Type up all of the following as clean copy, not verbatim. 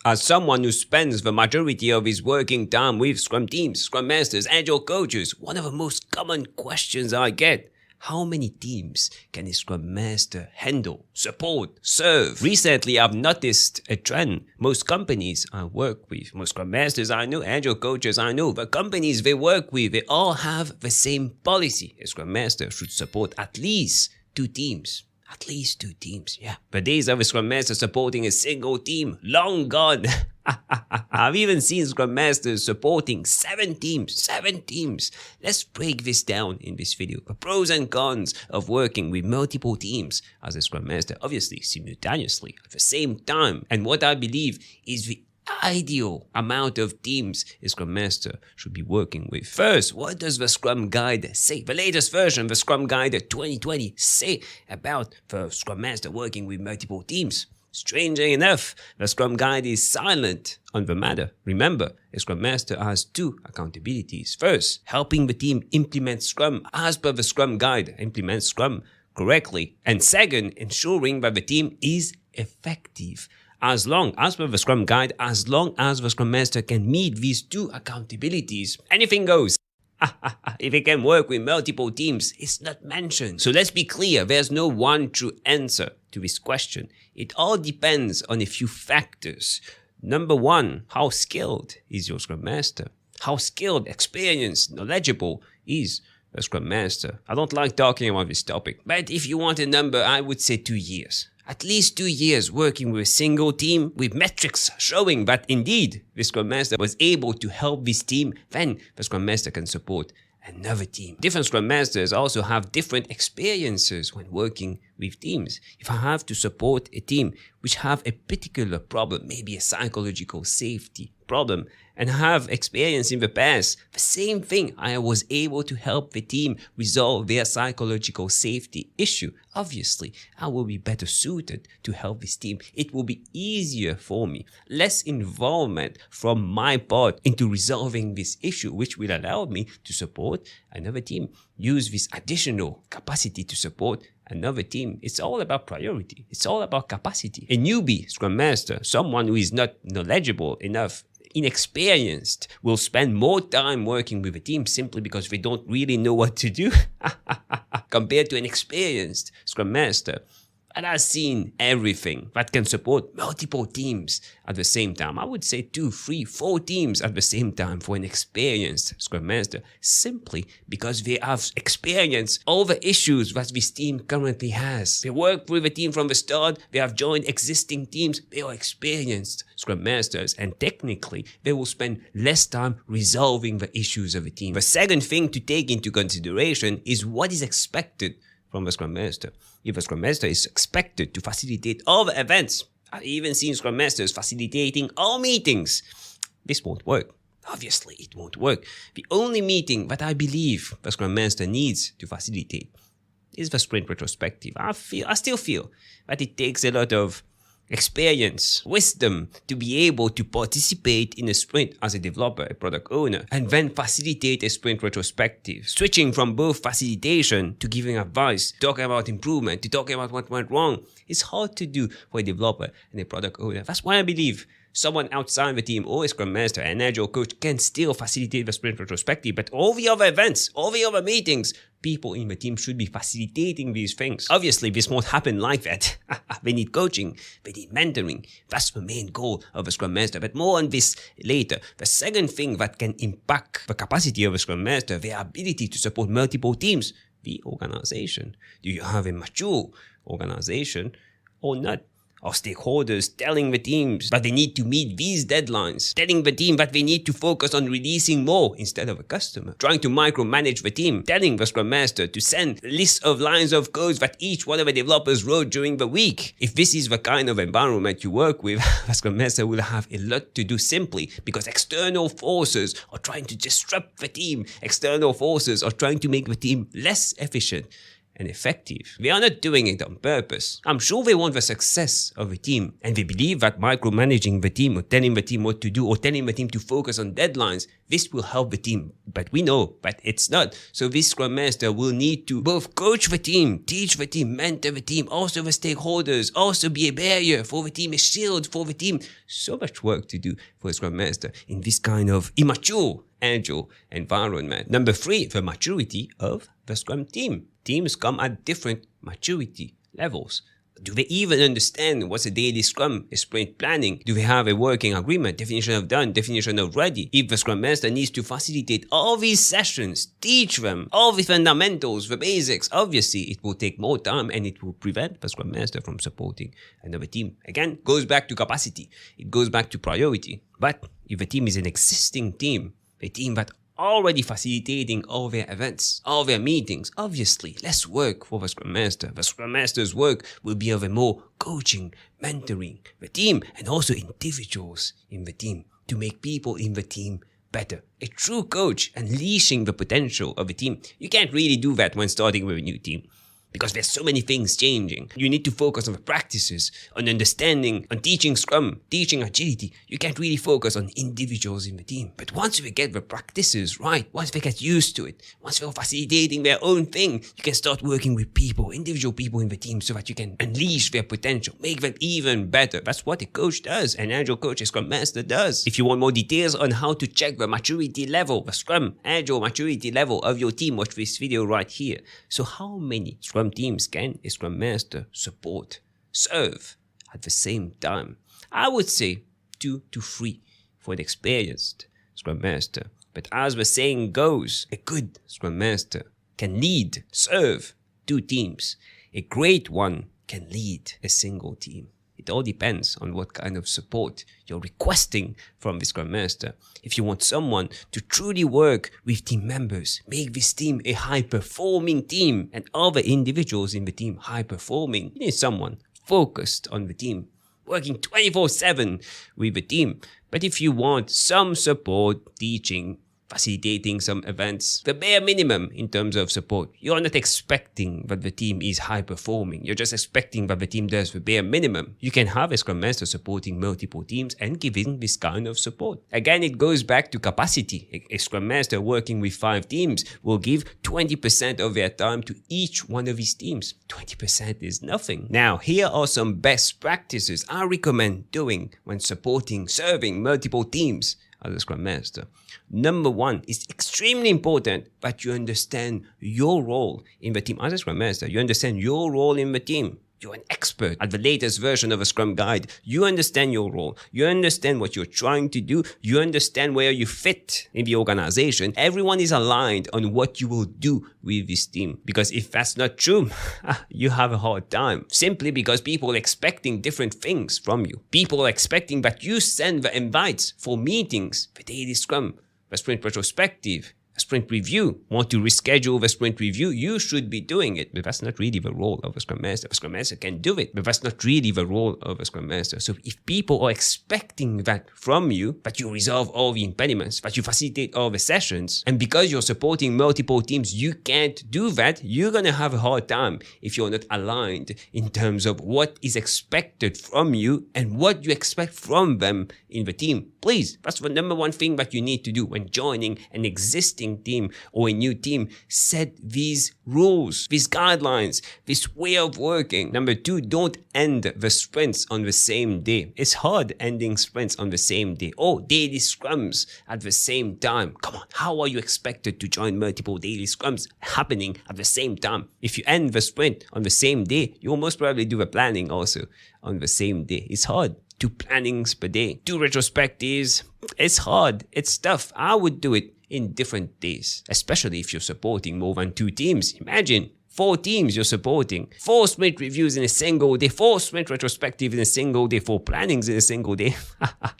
As someone who spends the majority of his working time with Scrum teams, Scrum Masters, Agile coaches, one of the most common questions I get: how many teams can a Scrum Master handle, support, serve? Recently, I've noticed a trend. Most companies I work with, most Scrum Masters I know, Agile coaches I know, the companies they work with, they all have the same policy. A Scrum Master should support at least 2 teams. At least 2 teams, yeah. The days of a Scrum Master supporting a single team, long gone. I've even seen Scrum Masters supporting 7 teams. 7 teams. Let's break this down in this video. The pros and cons of working with multiple teams as a Scrum Master, obviously simultaneously at the same time. And what I believe is the ideal amount of teams a Scrum Master should be working with. First, what does the Scrum Guide say? The latest version, the Scrum Guide 2020, say about the Scrum Master working with multiple teams? Strangely enough, the Scrum Guide is silent on the matter. Remember, a Scrum Master has 2 accountabilities. First, helping the team implement Scrum as per the Scrum Guide, implement Scrum correctly. And second, ensuring that the team is effective. As per the Scrum Guide, as long as the Scrum Master can meet these 2 accountabilities, anything goes. If it can work with multiple teams, it's not mentioned. So let's be clear, there's no one true answer to this question. It all depends on a few factors. Number 1, how skilled is your Scrum Master? How skilled, experienced, knowledgeable is the Scrum Master? I don't like talking about this topic, but if you want a number, I would say 2 years. At least 2 years working with a single team with metrics showing that indeed the Scrum Master was able to help this team, then the Scrum Master can support another team. Different Scrum Masters also have different experiences when working with teams. If I have to support a team which have a particular problem, maybe a psychological safety problem, and have experience in the past, the same thing, I was able to help the team resolve their psychological safety issue. Obviously, I will be better suited to help this team. It will be easier for me, less involvement from my part into resolving this issue, which will allow me to support another team. Use this additional capacity to support another team. It's all about priority. It's all about capacity. A newbie Scrum Master, someone who is not knowledgeable enough, inexperienced, will spend more time working with a team simply because they don't really know what to do compared to an experienced Scrum Master. And I've seen everything that can support multiple teams at the same time. I would say 2, 3, 4 teams at the same time for an experienced Scrum Master, simply because they have experienced all the issues that this team currently has. They work with a team from the start, they have joined existing teams, they are experienced Scrum Masters, and technically they will spend less time resolving the issues of a team. The second thing to take into consideration is what is expected from the Scrum Master. If a Scrum Master is expected to facilitate all the events, I've even seen Scrum Masters facilitating all meetings, this won't work. Obviously, it won't work. The only meeting that I believe the Scrum Master needs to facilitate is the sprint retrospective. I still feel that it takes a lot of experience, wisdom to be able to participate in a sprint as a developer, a product owner, and then facilitate a sprint retrospective. Switching from both facilitation to giving advice, talking about improvement, to talking about what went wrong, is hard to do for a developer and a product owner. That's why I believe someone outside the team or a Scrum Master, an Agile coach, can still facilitate the sprint retrospective, but all the other events, all the other meetings, people in the team should be facilitating these things. Obviously, this won't happen like that. They need coaching, they need mentoring. That's the main goal of a Scrum Master, but more on this later. The second thing that can impact the capacity of a Scrum Master, their ability to support multiple teams, the organization. Do you have a mature organization or not? Are stakeholders telling the teams that they need to meet these deadlines, telling the team that they need to focus on releasing more instead of a customer, trying to micromanage the team, telling the Scrum Master to send lists of lines of code that each one of the developers wrote during the week? If this is the kind of environment you work with, the Scrum Master will have a lot to do simply because external forces are trying to disrupt the team. External forces are trying to make the team less efficient. and effective. They are not doing it on purpose. I'm sure they want the success of a team, and they believe that micromanaging the team or telling the team what to do or telling the team to focus on deadlines, this will help the team. But we know that it's not. So this Scrum Master will need to both coach the team, teach the team, mentor the team, also the stakeholders, also be a barrier for the team, a shield for the team. So much work to do for a Scrum Master in this kind of immature Agile environment. Number 3, the maturity of the Scrum team. Teams come at different maturity levels. Do they even understand what's a daily Scrum, a sprint planning? Do they have a working agreement, definition of done, definition of ready? If the Scrum Master needs to facilitate all these sessions, teach them all the fundamentals, the basics, obviously it will take more time and it will prevent the Scrum Master from supporting another team. Again, goes back to capacity. It goes back to priority. But if a team is an existing team, a team that already facilitating all their events, all their meetings, obviously less work for the Scrum Master. The Scrum Master's work will be of a more coaching, mentoring the team and also individuals in the team to make people in the team better. A true coach unleashing the potential of a team. You can't really do that when starting with a new team, because there's so many things changing. You need to focus on the practices, on understanding, on teaching Scrum, teaching agility. You can't really focus on individuals in the team. But once we get the practices right, once they get used to it, once they're facilitating their own thing, you can start working with people, individual people in the team, so that you can unleash their potential, make them even better. That's what a coach does, an Agile coach, a Scrum Master does. If you want more details on how to check the maturity level, the Scrum Agile maturity level of your team, watch this video right here. So how many Scrum teams can a Scrum Master support, serve at the same time? I would say 2 to 3 for an experienced Scrum Master. But as the saying goes, a good Scrum Master can lead, serve 2 teams. A great one can lead a single team. It all depends on what kind of support you're requesting from the Scrum Master. If you want someone to truly work with team members, make this team a high-performing team and other individuals in the team high-performing, you need someone focused on the team, working 24/7 with the team. But if you want some support, teaching, facilitating some events, the bare minimum in terms of support, you're not expecting that the team is high performing. You're just expecting that the team does the bare minimum. You can have a Scrum Master supporting multiple teams and giving this kind of support. Again, it goes back to capacity. A Scrum Master working with 5 teams will give 20% of their time to each one of his teams. 20% is nothing. Now, here are some best practices I recommend doing when supporting, serving multiple teams as a Scrum Master. Number 1, it's extremely important that you understand your role in the team. As a Scrum Master, you understand your role in the team. You're an expert at the latest version of a Scrum Guide. You understand your role. You understand what you're trying to do. You understand where you fit in the organization. Everyone is aligned on what you will do with this team. Because if that's not true, you have a hard time. Simply because people are expecting different things from you. People are expecting that you send the invites for meetings, the daily Scrum, the sprint retrospective, a sprint review. Want to reschedule the sprint review? You should be doing it, but that's not really the role of a Scrum Master. A Scrum Master can do it, but that's not really the role of a Scrum Master. So if people are expecting that from you, that you resolve all the impediments, that you facilitate all the sessions, and because you're supporting multiple teams, you can't do that, you're gonna have a hard time if you're not aligned in terms of what is expected from you and what you expect from them in the team. Please, that's the number 1 thing that you need to do when joining an existing team or a new team. Set these rules, these guidelines, this way of working. Number 2, don't end the sprints on the same day. It's hard ending sprints on the same day. Oh, daily scrums at the same time. Come on, how are you expected to join multiple daily scrums happening at the same time? If you end the sprint on the same day, you'll most probably do the planning also on the same day. It's hard. 2 plannings per day, 2 retrospectives. It's hard. It's tough. I would do it in different days, especially if you're supporting more than 2 teams. Imagine 4 teams you're supporting, 4 sprint reviews in a single day, 4 sprint retrospectives in a single day, 4 plannings in a single day.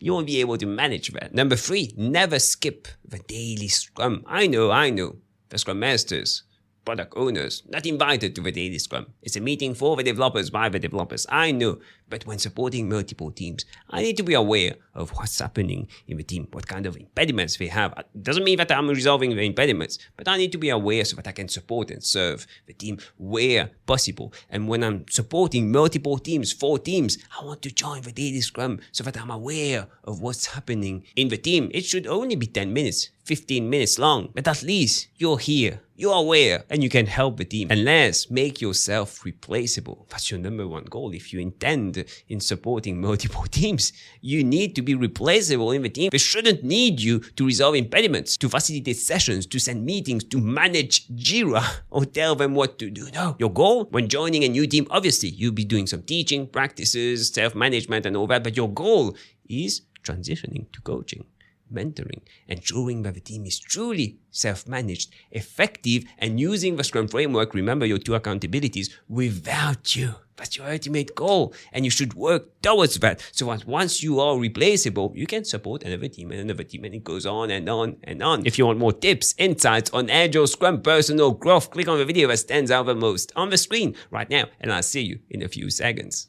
You won't be able to manage that. Number 3, never skip the daily Scrum. I know, the Scrum Masters product owners not invited to the daily Scrum. It's a meeting for the developers by the developers, I know. But when supporting multiple teams, I need to be aware of what's happening in the team, what kind of impediments they have. It doesn't mean that I'm resolving the impediments, but I need to be aware so that I can support and serve the team where possible. And when I'm supporting multiple teams, 4 teams, I want to join the daily Scrum so that I'm aware of what's happening in the team. It should only be 10 minutes, 15 minutes long, but at least you're here, you're aware, and you can help the team. And last, make yourself replaceable. That's your number one goal. If you intend in supporting multiple teams, you need to be replaceable in the team. They shouldn't need you to resolve impediments, to facilitate sessions, to send meetings, to manage Jira, or tell them what to do. No. Your goal when joining a new team, obviously, you'll be doing some teaching, practices, self-management, and all that, but your goal is transitioning to coaching, mentoring, ensuring that the team is truly self-managed, effective, and using the Scrum framework, remember your 2 accountabilities, without you. That's your ultimate goal, and you should work towards that. So that once you are replaceable, you can support another team, and it goes on and on and on. If you want more tips, insights on Agile, Scrum, personal growth, click on the video that stands out the most on the screen right now, and I'll see you in a few seconds.